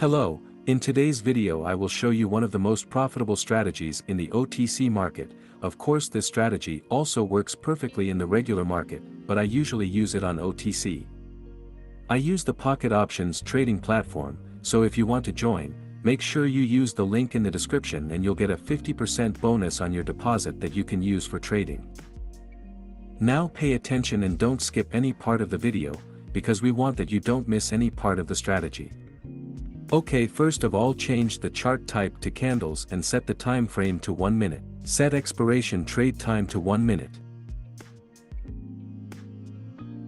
Hello, in today's video I will show you one of the most profitable strategies in the OTC market. Of course this strategy also works perfectly in the regular market, but I usually use it on OTC. I use the Pocket Options trading platform, so if you want to join, make sure you use the link in the description and you'll get a 50% bonus on your deposit that you can use for trading. Now pay attention and don't skip any part of the video, because we want that you don't miss any part of the strategy. Okay, first of all change the chart type to candles and set the time frame to 1 minute. Set expiration trade time to 1 minute.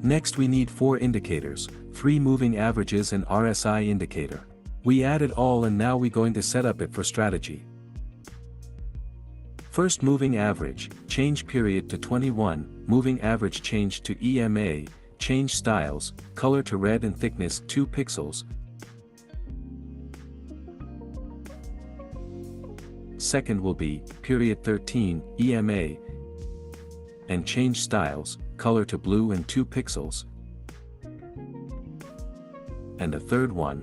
Next we need 4 indicators, 3 moving averages and RSI indicator. We added all and now we're going to set up it for strategy. First moving average, change period to 21, moving average change to EMA, change styles, color to red and thickness 2 pixels. Second will be, period 13, EMA, and change styles, color to blue and 2 pixels. And a third one,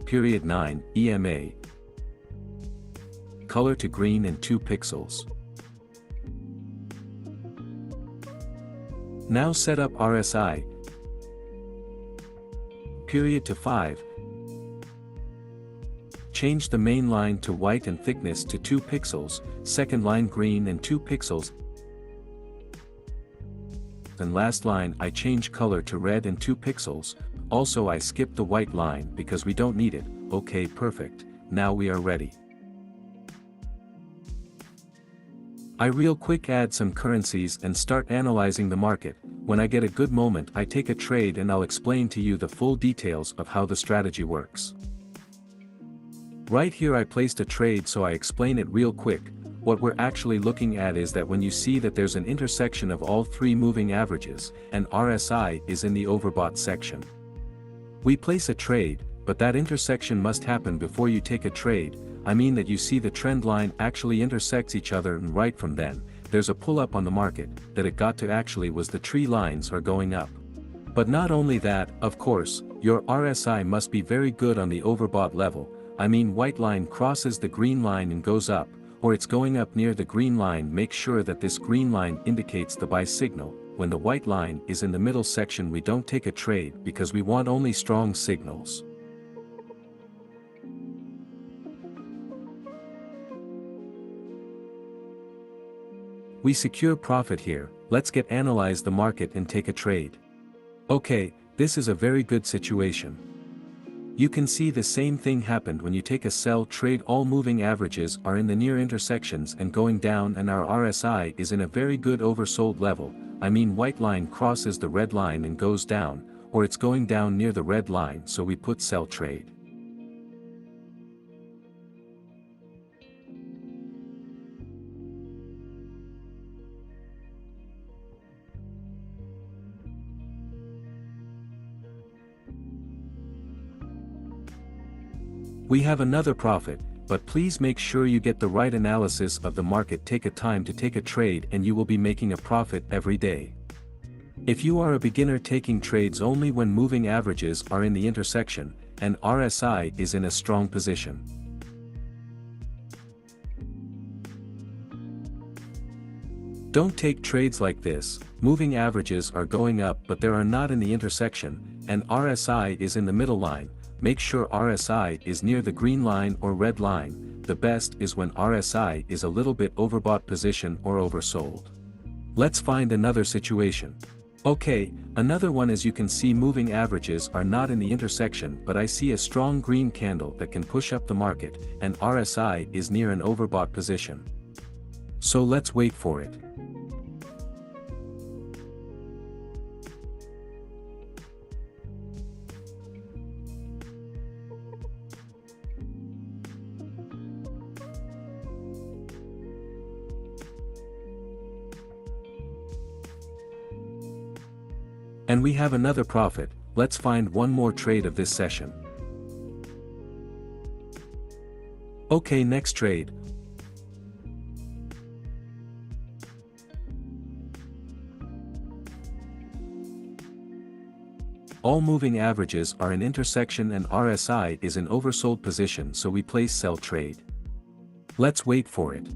period 9, EMA, color to green and 2 pixels. Now set up RSI, period to 5, change the main line to white and thickness to 2 pixels, second line green and 2 pixels, and last line I change color to red and 2 pixels, also I skip the white line because we don't need it. Okay, perfect, now we are ready. I real quick add some currencies and start analyzing the market. When I get a good moment I take a trade and I'll explain to you the full details of how the strategy works. Right here I placed a trade, so I explain it real quick. What we're actually looking at is that when you see that there's an intersection of all 3 moving averages, and RSI is in the overbought section. We place a trade, but that intersection must happen before you take a trade. I mean that you see the trend line actually intersects each other, and right from then, there's a pull up on the market, that it got to actually was the tree lines are going up. But not only that, of course, your RSI must be very good on the overbought level. I mean white line crosses the green line and goes up, or it's going up near the green line. Make sure that this green line indicates the buy signal. When the white line is in the middle section we don't take a trade because we want only strong signals. We secure profit here. Let's get analyze the market and take a trade. Okay, this is a very good situation. You can see the same thing happened when you take a sell trade. All moving averages are in the near intersections and going down, and our RSI is in a very good oversold level. I mean white line crosses the red line and goes down, or it's going down near the red line, so we put sell trade. We have another profit, but please make sure you get the right analysis of the market. Take a time to take a trade and you will be making a profit every day. If you are a beginner taking trades only when moving averages are in the intersection, and RSI is in a strong position. Don't take trades like this. Moving averages are going up but they are not in the intersection, and RSI is in the middle line. Make sure RSI is near the green line or red line. The best is when RSI is a little bit overbought position or oversold. Let's find another situation. Okay, another one. As you can see, moving averages are not in the intersection, but I see a strong green candle that can push up the market, and RSI is near an overbought position. So let's wait for it. And we have another profit. Let's find one more trade of this session. Okay, next trade. All moving averages are in intersection and RSI is in oversold position, so we place sell trade. Let's wait for it.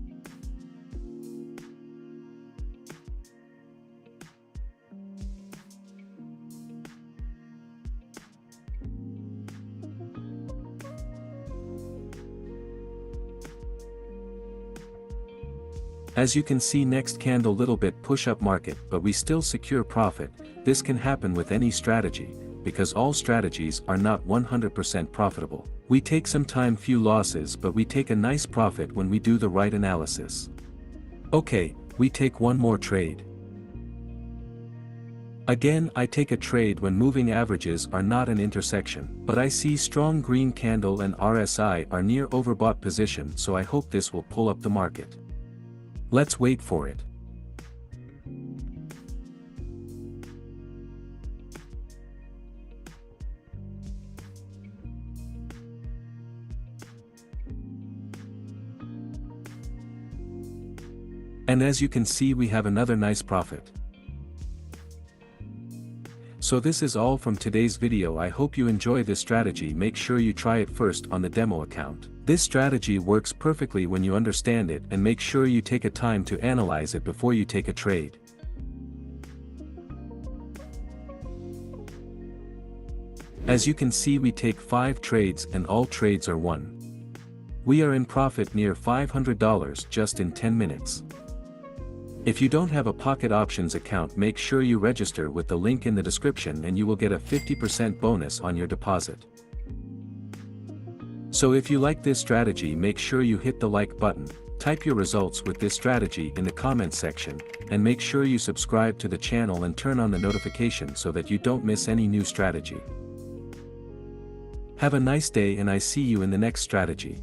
As you can see, next candle little bit push up market, but we still secure profit. This can happen with any strategy, because all strategies are not 100% profitable. We take some time, few losses, but we take a nice profit when we do the right analysis. Okay, we take one more trade. Again, I take a trade when moving averages are not an intersection, but I see strong green candle and RSI are near overbought position, so I hope this will pull up the market. Let's wait for it. And as you can see, we have another nice profit. So this is all from today's video. I hope you enjoy this strategy. Make sure you try it first on the demo account. This strategy works perfectly when you understand it, and make sure you take a time to analyze it before you take a trade. As you can see, we take 5 trades and all trades are won. We are in profit near $500 just in 10 minutes. If you don't have a pocket options account, make sure you register with the link in the description and you will get a 50% bonus on your deposit. So if you like this strategy, make sure you hit the like button, type your results with this strategy in the comments section, and make sure you subscribe to the channel and turn on the notification so that you don't miss any new strategy. Have a nice day and I see you in the next strategy.